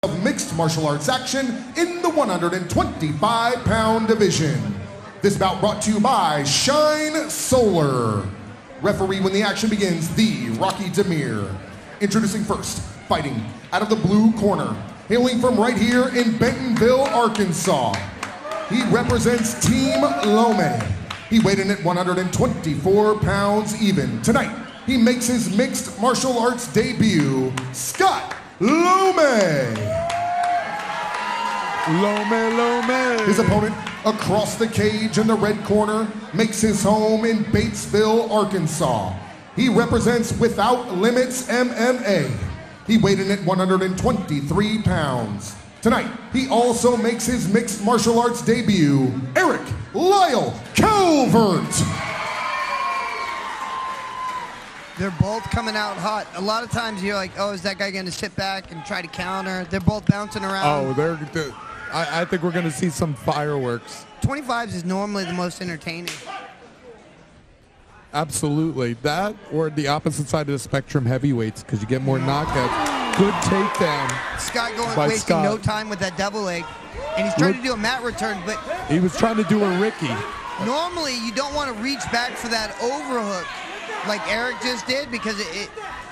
of mixed martial arts action in the 125-pound division. This bout brought to you by Shine Solar. Referee when the action begins, the Rocky Demir. Introducing first, fighting out of the blue corner, hailing from right here in Bentonville, Arkansas. He represents Team Lome. He weighed in at 124 pounds even. Tonight, he makes his mixed martial arts debut, Scott Lome. Lome. His opponent across the cage in the red corner makes his home in Batesville, Arkansas. He represents Without Limits MMA. He weighed in at 123 pounds. Tonight, he also makes his mixed martial arts debut, Erik Calvert. They're both coming out hot. A lot of times you're like, oh, is that guy going to sit back and try to counter? They're both bouncing around. Oh, I think we're going to see some fireworks. 25s is normally the most entertaining. Absolutely. That or the opposite side of the spectrum, heavyweights, because you get more knockouts. Good takedown. Scott wasting Scott. no time with that double leg. And he's trying to do a mat return, but he was trying to do a Ricky. Normally, you don't want to reach back for that overhook like Erik just did, because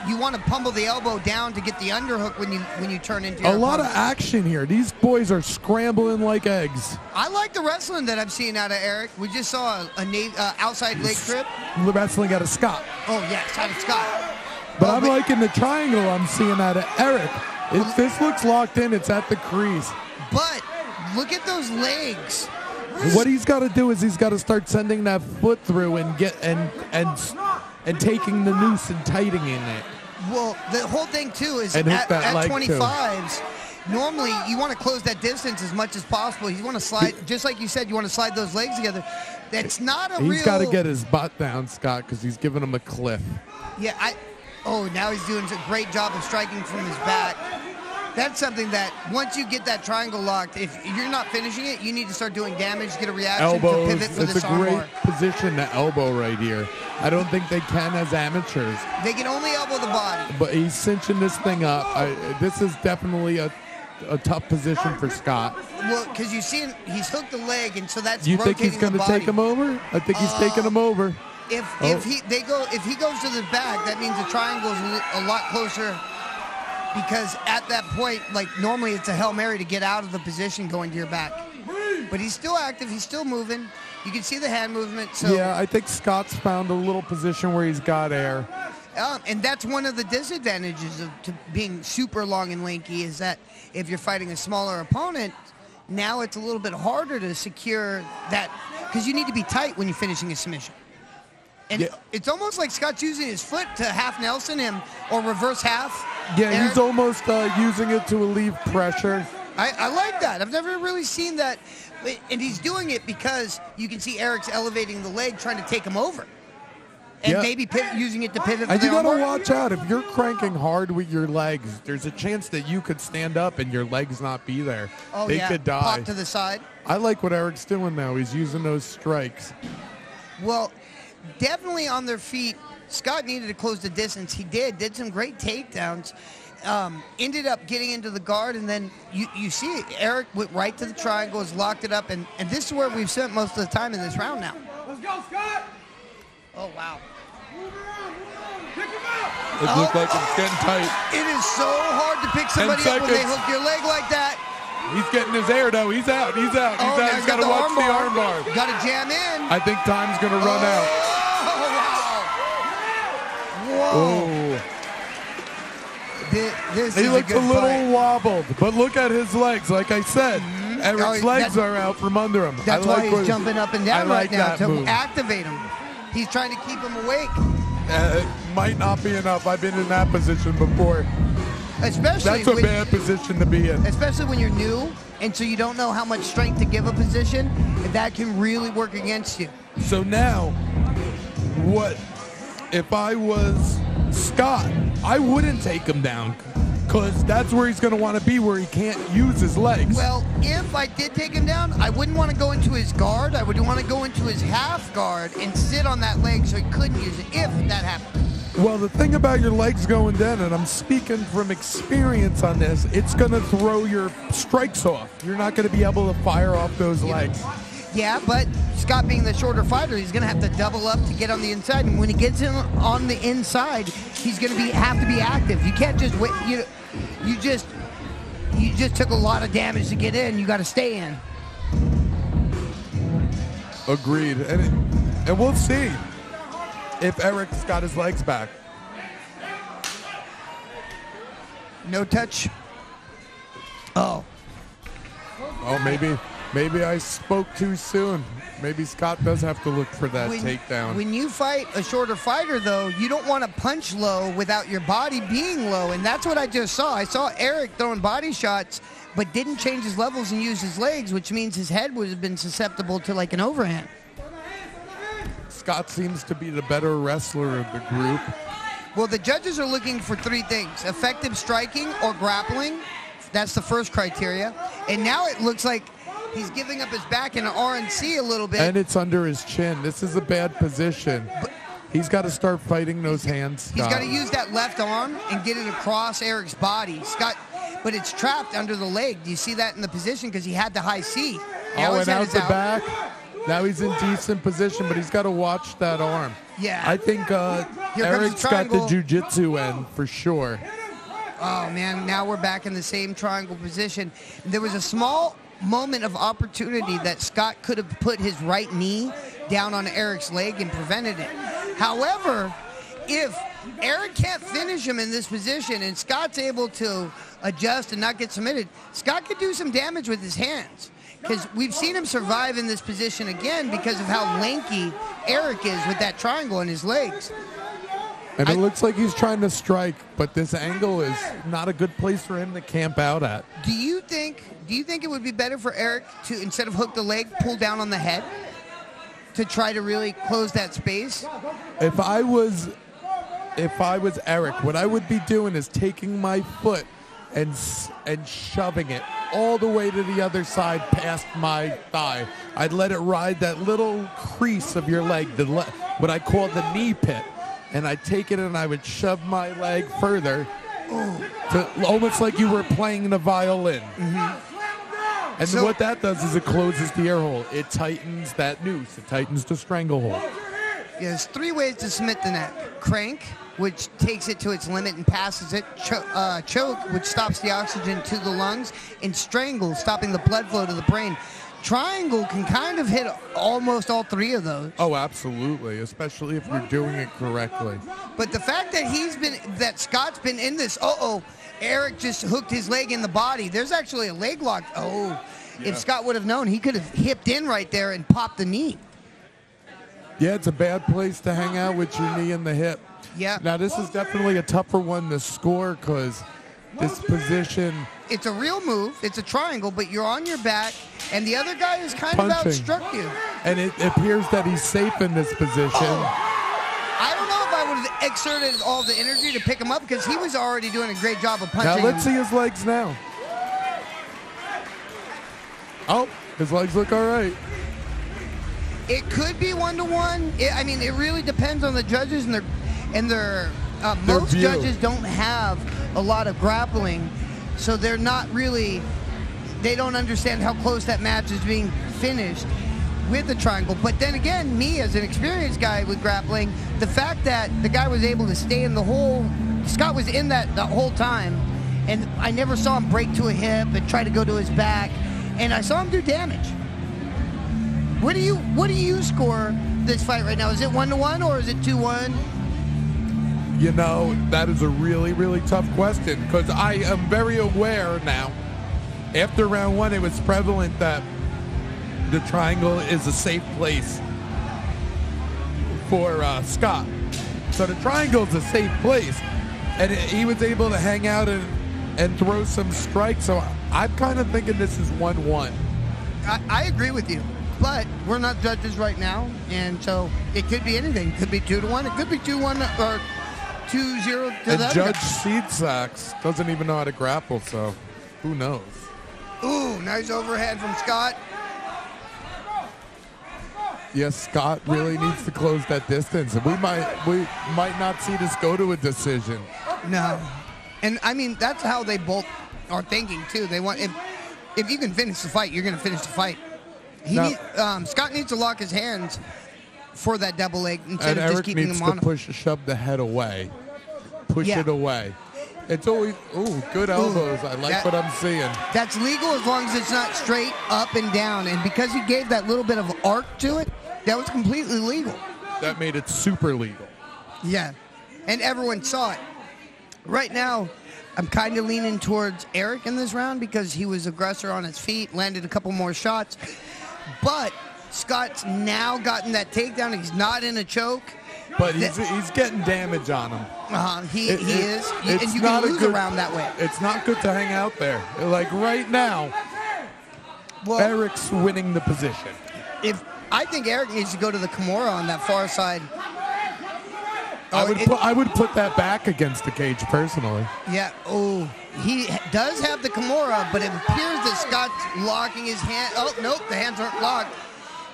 you want to pummel the elbow down to get the underhook when you turn into your A lot of action here. These boys are scrambling like eggs. I like the wrestling that I'm seeing out of Erik. We just saw a outside leg trip. Wrestling out of Scott. Oh, yes, out of Scott. But I'm liking the triangle I'm seeing out of Erik. If this looks locked in, it's at the crease. But look at those legs. What he's got to do is he's got to start sending that foot through and get and taking the noose and tightening it. Well, the whole thing too is and at 25s. Normally you want to close that distance as much as possible. You want to slide, just like you said, you want to slide those legs together. That's not a real. He's got to get his butt down, Scott, because he's giving him a cliff. Yeah, now he's doing a great job of striking from his back. That's something that once you get that triangle locked, if you're not finishing it, you need to start doing damage, get a reaction, Elbows. to pivot for It's this a armbar. great position to elbow right here. I don't think they can as amateurs. They can only elbow the body. But he's cinching this thing up. This is definitely a tough position for Scott. Well, because you see him, he's hooked the leg, and so that's You think he's going to take him over? I think he's taking him over. If he goes to the back, that means the triangle's a lot closer. Because at that point, like normally it's a Hail Mary to get out of the position going to your back. But he's still active, he's still moving. You can see the hand movement. So yeah, I think Scott's found a little position where he's got air. And that's one of the disadvantages of being super long and lanky, is that if you're fighting a smaller opponent, now it's a little bit harder to secure that, because you need to be tight when you're finishing a submission. And it's almost like Scott's using his foot to half Nelson him or reverse half. Yeah, Erik. He's almost using it to relieve pressure. I like that. I've never really seen that. And he's doing it because you can see Erik's elevating the leg, trying to take him over. And maybe using it to pivot for and the you got to armbar. watch out. If you're cranking hard with your legs, there's a chance that you could stand up and your legs not be there. Oh, they could die. Pop to the side. I like what Erik's doing now. He's using those strikes. Well, definitely on their feet. Scott needed to close the distance. He did some great takedowns. Ended up getting into the guard, and then you see it. Erik went right to the triangle, has locked it up, and this is where we've spent most of the time in this round now. Let's go, Scott! Oh, wow. Pick him up! It looks like it's getting tight. It is so hard to pick somebody up when they hook your leg like that. He's getting his air, though. He's out. He's out. He's out. He's got to watch the armbar. Got to jam in. I think time's going to run out. Oh, wow. Whoa. This He is looks a good little fight. wobbled, but look at his legs. Like I said, Erik's legs are out from under him. That's why he's jumping up and down right now to move. activate him. He's trying to keep him awake. It might not be enough. I've been in that position before. Especially That's a bad position to be in. Especially when you're new, and so you don't know how much strength to give a position, and that can really work against you. So now, what if I was Scott? I wouldn't take him down, because that's where he's going to want to be, where he can't use his legs. Well, if I did take him down, I wouldn't want to go into his guard. I would want to go into his half guard and sit on that leg so he couldn't use it, if that happened. Well, the thing about your legs going down, and I'm speaking from experience on this, it's going to throw your strikes off. You're not going to be able to fire off those legs. Yeah, but Scott being the shorter fighter, he's going to have to double up to get on the inside. And when he gets in on the inside, he's going to have to be active. You can't just wait. You just took a lot of damage to get in. You got to stay in. Agreed. And we'll see if Eric's got his legs back. No touch. Oh, maybe I spoke too soon. Maybe Scott does have to look for that takedown. When you fight a shorter fighter, though, you don't want to punch low without your body being low, and that's what I just saw. I saw Erik throwing body shots, but didn't change his levels and use his legs, which means his head would have been susceptible to like an overhand. Scott seems to be the better wrestler of the group. Well, the judges are looking for three things: effective striking or grappling. That's the first criteria. And now it looks like he's giving up his back in an RNC a little bit. And it's under his chin. This is a bad position. He's got to start fighting those hands, Scott. He's got to use that left arm and get it across Erik's body. Scott, but it's trapped under the leg. Do you see that in the position? Because he had the high C. Now and out the back. Now he's in decent position, but he's got to watch that arm. Yeah. I think Erik's got the jiu-jitsu end for sure. Oh, man, now we're back in the same triangle position. There was a small moment of opportunity that Scott could have put his right knee down on Erik's leg and prevented it. However, if Erik can't finish him in this position and Scott's able to adjust and not get submitted, Scott could do some damage with his hands. Because we've seen him survive in this position again because of how lanky Erik is with that triangle in his legs. And it looks like he's trying to strike, but this angle is not a good place for him to camp out at. Do you think it would be better for Erik to, instead of hook the leg, pull down on the head to try to really close that space? If I was Erik, what I would be doing is taking my foot and shoving it all the way to the other side past my thigh. I'd let it ride that little crease of your leg, what I call the knee pit. And I'd take it and I would shove my leg further, to, almost like you were playing the violin. Mm-hmm. And so what that does is it closes the ear hole. It tightens that noose. It tightens the stranglehold. There's three ways to submit the neck. Crank, which takes it to its limit and passes it. Choke, which stops the oxygen to the lungs. And strangle, stopping the blood flow to the brain. Triangle can kind of hit almost all three of those. Oh, absolutely, especially if you're doing it correctly. But the fact that Scott's been in this, Erik just hooked his leg in the body. There's actually a leg lock. Yeah. If Scott would have known, he could have hipped in right there and popped the knee. Yeah, it's a bad place to hang out with your knee in the hip. Yeah. Now, this is definitely a tougher one to score because this position... It's a real move. It's a triangle, but you're on your back, and the other guy has kind of outstruck you. And it appears that he's safe in this position. I don't know if I would have exerted all the energy to pick him up because he was already doing a great job of punching. Now, let's see his legs now. Oh, his legs look all right. It could be 1-to-1. It really depends on the judges and their most judges don't have a lot of grappling. So they're not really, they don't understand how close that match is being finished with the triangle. But then again, me as an experienced guy with grappling, the fact that the guy was able to stay in the hole, Scott was in that the whole time, and I never saw him break to a hip and try to go to his back, and I saw him do damage. What do you score this fight right now? Is it 1-to-1 or is it 2-1? You know, that is a really, really tough question because I am very aware now. After round one, it was prevalent that the triangle is a safe place for Scott. So the triangle is a safe place. And he was able to hang out and throw some strikes. So I'm kind of thinking this is 1-1. I agree with you. But we're not judges right now. And so it could be anything. It could be 2-1. It could be 2-1 or 2-0 to and the other Judge guy. Seed Sacks doesn't even know how to grapple, so who knows? Ooh, nice overhead from Scott. Yes, Scott really needs to close that distance, and we might not see this go to a decision. No. And, I mean, that's how they both are thinking, too. They want if you can finish the fight, you're going to finish the fight. Scott needs to lock his hands for that double leg instead of just keeping him on him. Eric needs to shove the head away. Push it away. It's always, good elbows. I like what I'm seeing. That's legal as long as it's not straight up and down. And because he gave that little bit of arc to it, that was completely legal. That made it super legal. Yeah. And everyone saw it. Right now, I'm kind of leaning towards Erik in this round because he was aggressor on his feet, landed a couple more shots. But Scott's now gotten that takedown. He's not in a choke. But he's getting damage on him. He is. And you can lose around that way. It's not good to hang out there. Like right now, Erik's winning the position. I think Erik needs to go to the Kimura on that far side. I would put that back against the cage personally. Yeah. Oh, he does have the Kimura, but it appears that Scott's locking his hand. Oh, nope, the hands aren't locked.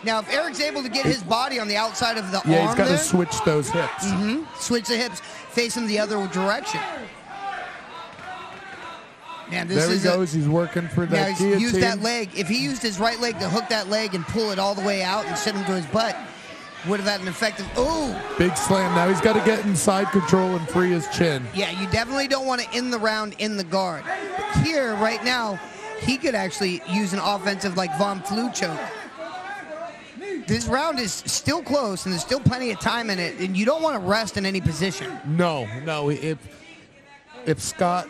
Now, if Eric's able to get his body on the outside of the arm he's got to switch those hips. Switch the hips, face him the other direction. Man, there he goes. He's working for that guillotine. Use that leg. If he used his right leg to hook that leg and pull it all the way out and send him to his butt, would have had an effective. Big slam. Now he's got to get inside control and free his chin. Yeah, you definitely don't want to end the round in the guard. But here, right now, he could actually use an offensive like Von Flue choke. This round is still close, and there's still plenty of time in it, and you don't want to rest in any position. No. If Scott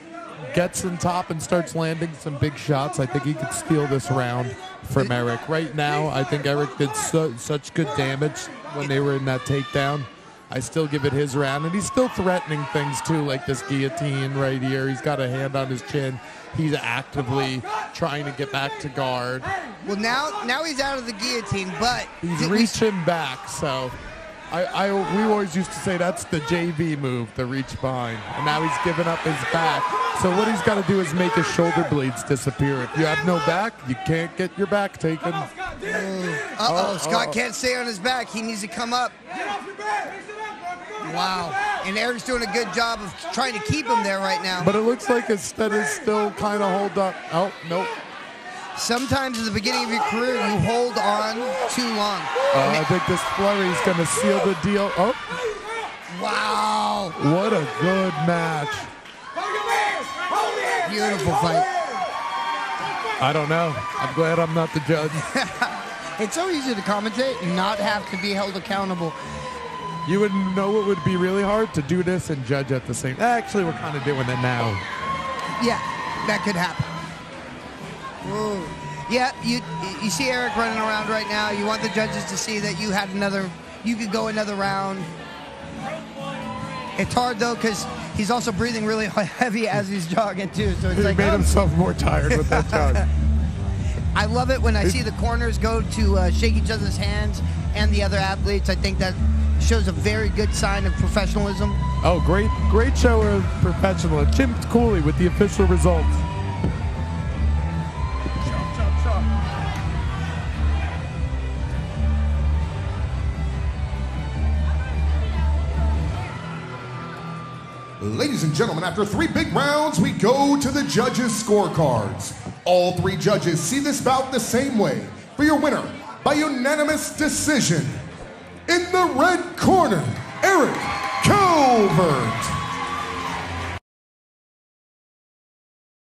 gets in top and starts landing some big shots, I think he could steal this round from Erik. Right now, I think Erik did such good damage when they were in that takedown. I still give it his round, and he's still threatening things too, like this guillotine right here. He's got a hand on his chin. He's actively trying to get back to guard. Well, now he's out of the guillotine, but he's reaching back. So, we always used to say that's the JV move, the reach behind, and now he's giving up his back. So what he's got to do is make his shoulder blades disappear. If you have no back, you can't get your back taken. Scott can't stay on his back. He needs to come up. Wow. And Erik's doing a good job of trying to keep him there right now. But it looks like his stead is still kind of holed up. Oh, nope. Sometimes at the beginning of your career, you hold on too long. I think this flurry is going to seal the deal. Oh. Wow. What a good match. Beautiful fight. I don't know. I'm glad I'm not the judge. It's so easy to commentate and not have to be held accountable. You would know it would be really hard to do this and judge at the same time. Actually, we're kind of doing it now. Yeah, that could happen. Ooh. Yeah, you see Erik running around right now. You want the judges to see that you could go another round. It's hard, though, because he's also breathing really heavy as he's jogging, too. So it's he made himself more tired with that jog. I love it when I see the corners go to shake each other's hands and the other athletes. I think that shows a very good sign of professionalism. Oh, great show of professionalism. Jim Cooley with the official results. Ladies and gentlemen, after 3 big rounds, we go to the judges' scorecards. All 3 judges see this bout the same way. For your winner, by unanimous decision, in the red corner, Erik Calvert.